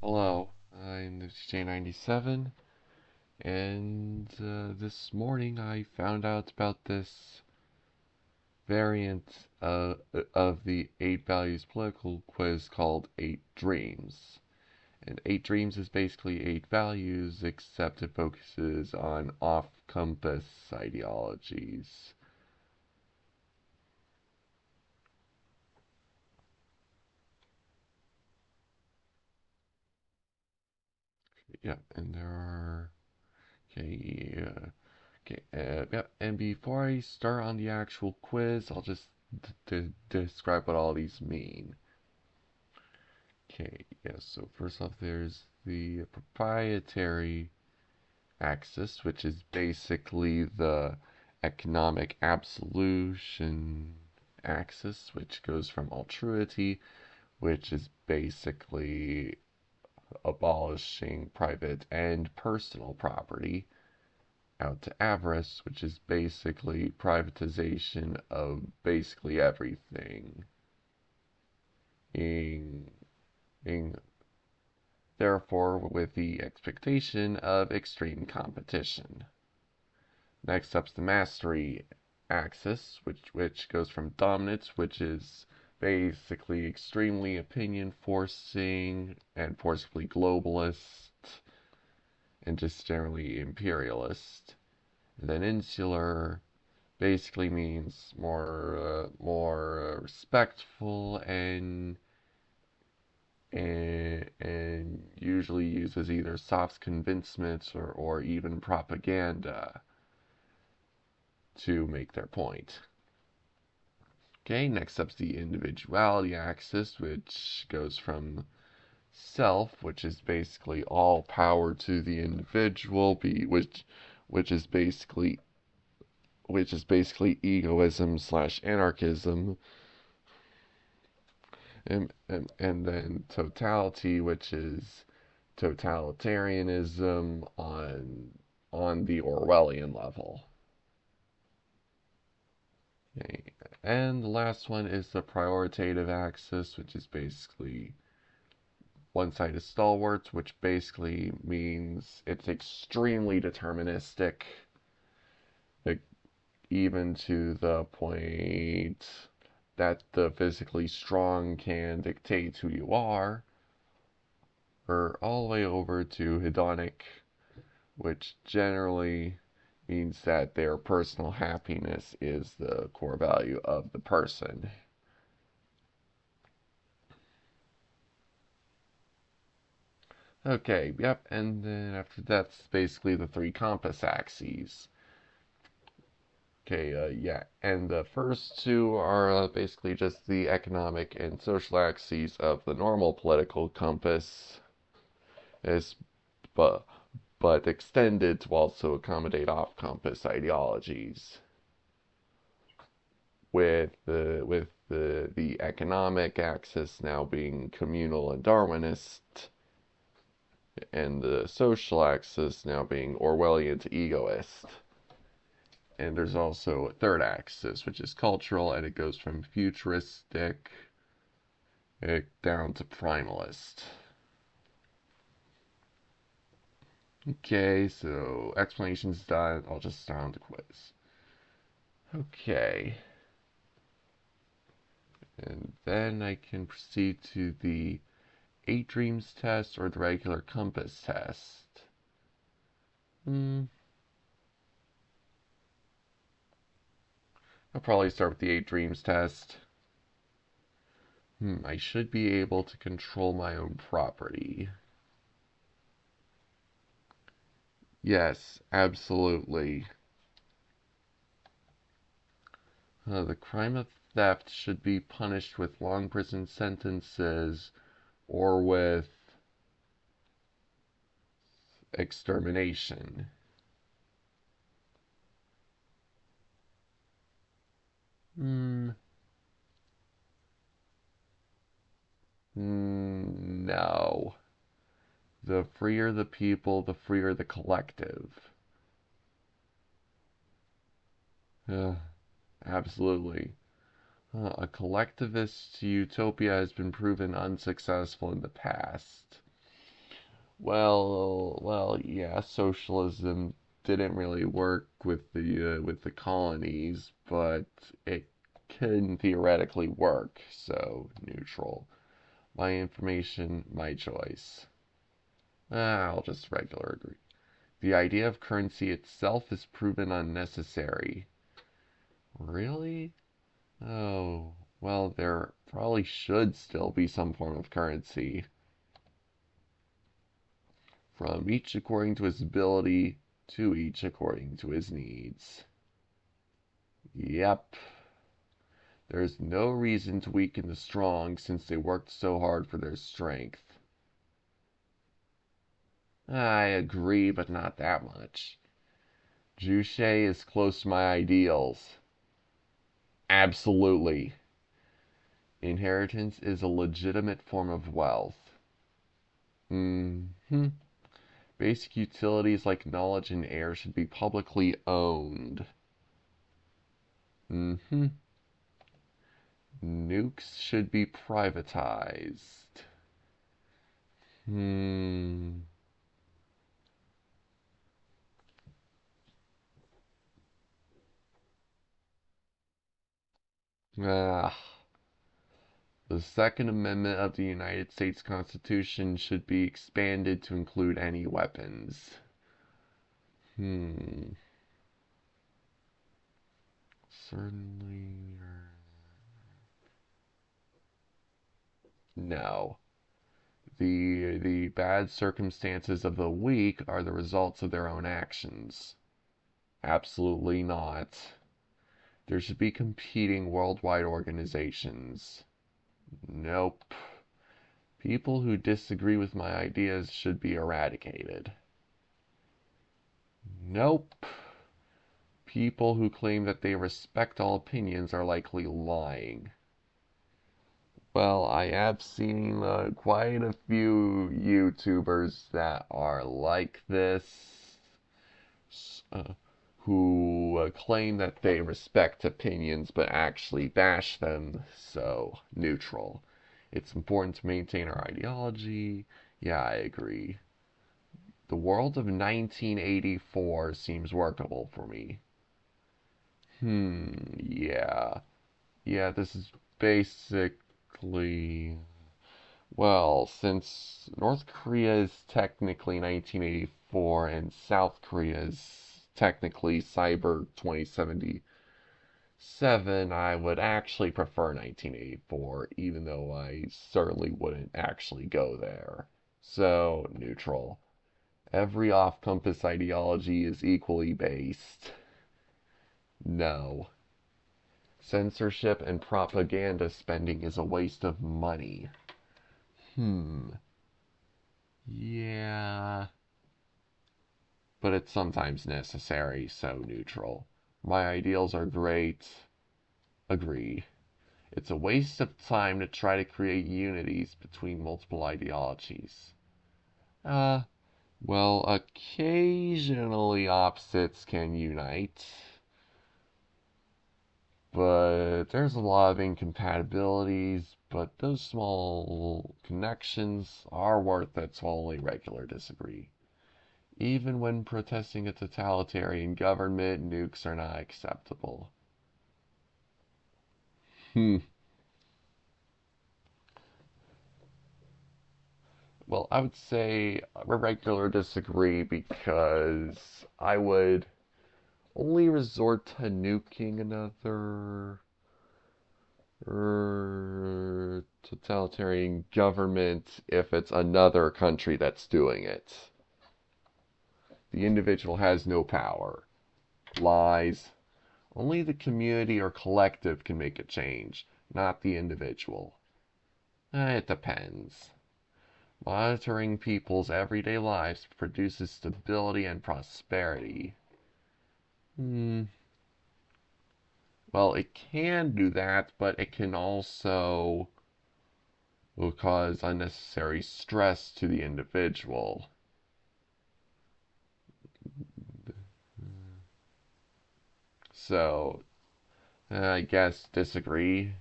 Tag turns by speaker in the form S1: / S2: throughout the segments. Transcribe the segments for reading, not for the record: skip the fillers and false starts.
S1: Hello, I'm the TJ97, and this morning I found out about this variant of the 8 Values political quiz called 8 Dreams. And 8 Dreams is basically 8 values, except it focuses on off-compass ideologies. Yeah, and there are... Okay, okay, yeah, and before I start on the actual quiz, I'll just describe what all these mean. Okay, yeah, so first off, there's the proprietary axis, which is basically the economic absolution axis, which goes from altruity, which is basically abolishing private and personal property, out to avarice, which is basically privatization of basically everything. In, in Therefore, with the expectation of extreme competition. Next up's the mastery axis, which goes from dominance, which is basically extremely opinion forcing and forcibly globalist and just generally imperialist. And then insular basically means more respectful and usually uses either soft convincements or even propaganda to make their point. Okay, next up's the individuality axis, which goes from self, which is basically all power to the individual, which is basically egoism slash anarchism, and then totality, which is totalitarianism on the Orwellian level. Okay. And the last one is the prioritative axis, which is basically one side is stalwarts, which basically means it's extremely deterministic, like, even to the point that the physically strong can dictate who you are, or all the way over to hedonic, which generally means that their personal happiness is the core value of the person. Okay, yep, and then after that's basically the three compass axes. Okay, yeah, and the first two are basically just the economic and social axes of the normal political compass, is, but, but extended to also accommodate off-compass ideologies. With the economic axis now being communal and Darwinist, and the social axis now being Orwellian to egoist. And there's also a third axis, which is cultural, and it goes from futuristic down to primalist. Okay, so explanation's done. I'll just start on the quiz. Okay. And then I can proceed to the 8 dreams test or the regular compass test. I'll probably start with the 8 dreams test. I should be able to control my own property. Yes, absolutely. The crime of theft should be punished with long prison sentences or with extermination. Hmm. No. The freer the people, the freer the collective. Uh, Absolutely. A collectivist utopia has been proven unsuccessful in the past. Yeah, socialism didn't really work with the colonies, but it can theoretically work, so neutral. My information, my choice. I'll just regular agree. The idea of currency itself is proven unnecessary. Really? Oh, well, there probably should still be some form of currency. From each according to his ability, to each according to his needs. Yep. There's no reason to weaken the strong since they worked so hard for their strength. I agree, but not that much. Juche is close to my ideals. Absolutely. Inheritance is a legitimate form of wealth. Hmm. Basic utilities like knowledge and air should be publicly owned. Hmm. Nukes should be privatized. Hmm. Ah. The Second Amendment of the United States Constitution should be expanded to include any weapons. Hmm. Certainly. No. The bad circumstances of the weak are the results of their own actions. Absolutely not. There should be competing worldwide organizations. Nope. People who disagree with my ideas should be eradicated. Nope. People who claim that they respect all opinions are likely lying. Well, I have seen quite a few YouTubers that are like this, uh, who claim that they respect opinions but actually bash them, so neutral. It's important to maintain our ideology. Yeah, I agree. The world of 1984 seems workable for me. Yeah. Yeah, this is basically. Well, since North Korea is technically 1984 and South Korea is technically Cyber 2077, I would actually prefer 1984, even though I certainly wouldn't actually go there. So, neutral. Every off compass ideology is equally based. No. Censorship and propaganda spending is a waste of money. Hmm. Yeah. But it's sometimes necessary, so neutral. My ideals are great. Agree. It's a waste of time to try to create unities between multiple ideologies. Uh, well, occasionally opposites can unite, but there's a lot of incompatibilities, but those small connections are worth it, so I'll only regular disagree. Even when protesting a totalitarian government, nukes are not acceptable. Hmm. Well, I would say a regular disagree because I would only resort to nuking another totalitarian government if it's another country that's doing it. The individual has no power. Lies. Only the community or collective can make a change, not the individual. It depends. Monitoring people's everyday lives produces stability and prosperity. Hmm. Well, it can do that, but it can also will cause unnecessary stress to the individual. So, I guess disagree.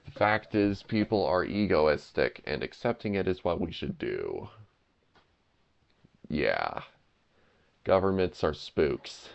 S1: The fact is, people are egoistic, and accepting it is what we should do. Yeah, governments are spooks.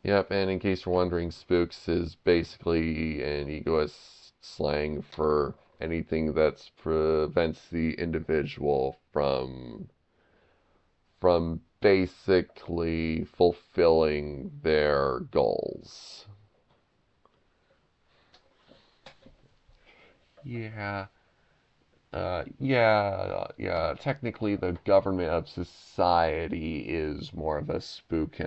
S1: Yep, and in case you're wondering, spooks is basically an egoist slang for anything that prevents the individual from basically fulfilling their goals. Yeah, yeah. Technically, the government of society is more of a spook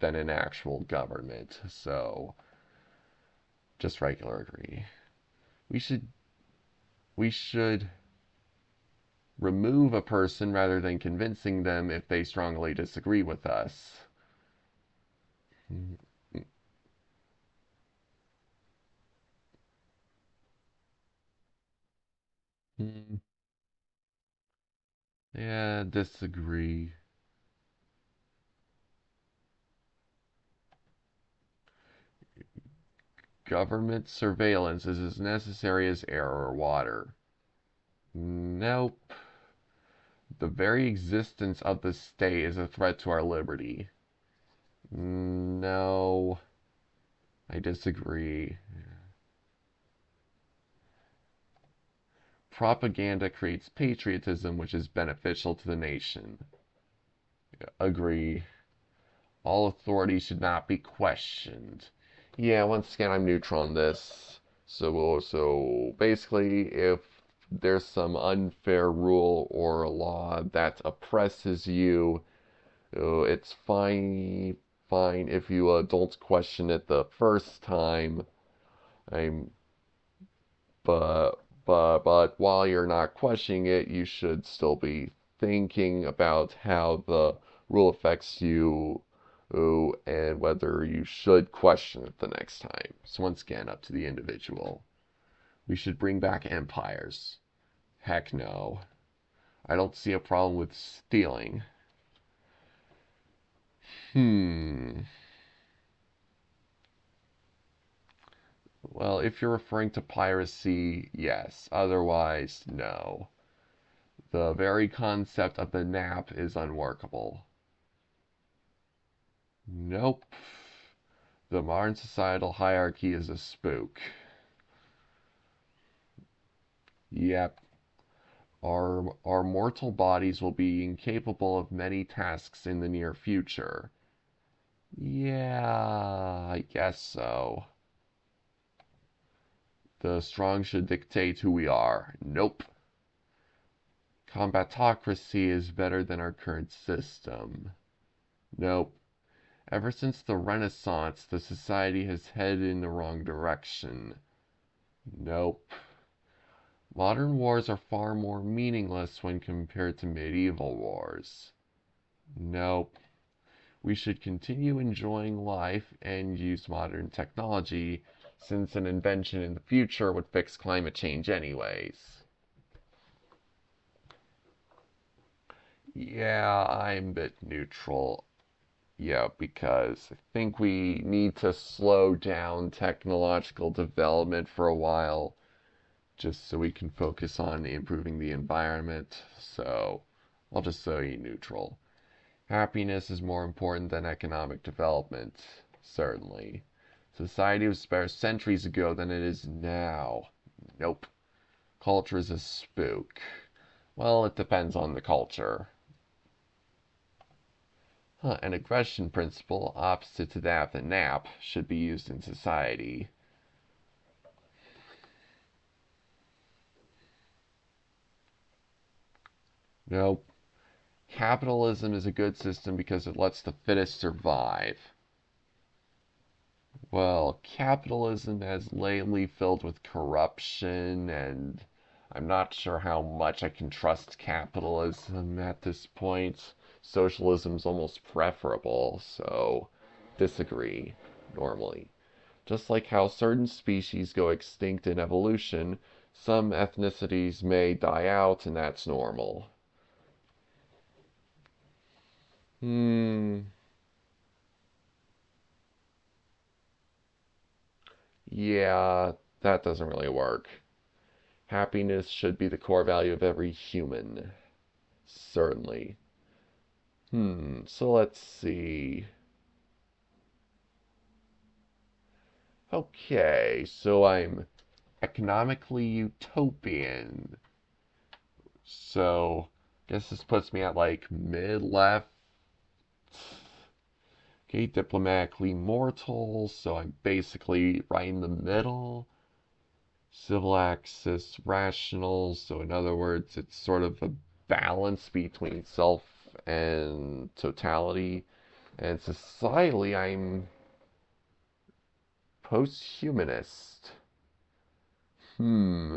S1: than an actual government. So, just regular agree. We should we should remove a person rather than convincing them if they strongly disagree with us. Yeah, disagree. Government surveillance is as necessary as air or water. Nope. The very existence of the state is a threat to our liberty. No, I disagree. Propaganda creates patriotism, which is beneficial to the nation. Agree. All authority should not be questioned. Yeah, once again, I'm neutral on this. So basically, if there's some unfair rule or a law that oppresses you, it's fine if you don't question it the first time. I'm, but while you're not questioning it, you should still be thinking about how the rule affects you, and whether you should question it the next time. So once again, up to the individual. We should bring back empires. Heck no. I don't see a problem with stealing. Hmm. Well, if you're referring to piracy, yes. Otherwise, no. The very concept of the nap is unworkable. Nope. The modern societal hierarchy is a spook. Yep. Our mortal bodies will be incapable of many tasks in the near future. Yeah, I guess so. The strong should dictate who we are. Nope. Combatocracy is better than our current system. Nope. Ever since the Renaissance, the society has headed in the wrong direction. Nope. Modern wars are far more meaningless when compared to medieval wars. Nope. We should continue enjoying life and use modern technology, since an invention in the future would fix climate change anyways. Yeah, I'm a bit neutral. Yeah, because I think we need to slow down technological development for a while just so we can focus on improving the environment. So I'll just say neutral. Happiness is more important than economic development, certainly. Society was better centuries ago than it is now. Nope. Culture is a spook. Well, it depends on the culture. An aggression principle, opposite to that of the nap, should be used in society. Nope. Capitalism is a good system because it lets the fittest survive. Well, capitalism has lately filled with corruption, and I'm not sure how much I can trust capitalism at this point. Socialism's almost preferable, so disagree, normally. Just like how certain species go extinct in evolution, some ethnicities may die out, and that's normal. Hmm, yeah, that doesn't really work. Happiness should be the core value of every human. Certainly. So let's see. Okay, so I'm economically utopian. So, guess this puts me at like mid left. Okay, diplomatically mortal, so I'm basically right in the middle. Civil axis rational, so in other words, it's sort of a balance between self and totality. And societally, I'm post-humanist. Hmm.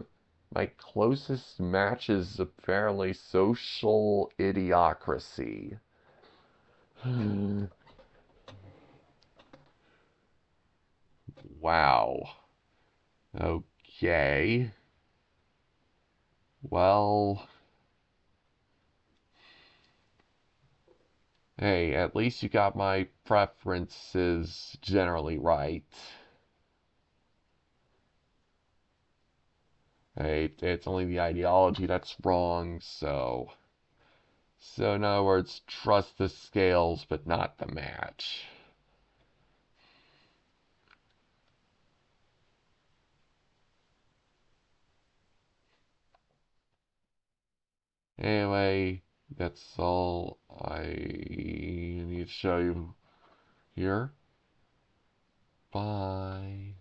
S1: My closest match is apparently social idiocracy. Wow. Okay. Well, hey, at least you got my preferences generally right. Hey, it's only the ideology that's wrong, so. So, in other words, trust the scales, but not the match. Anyway, that's all I need to show you here. Bye.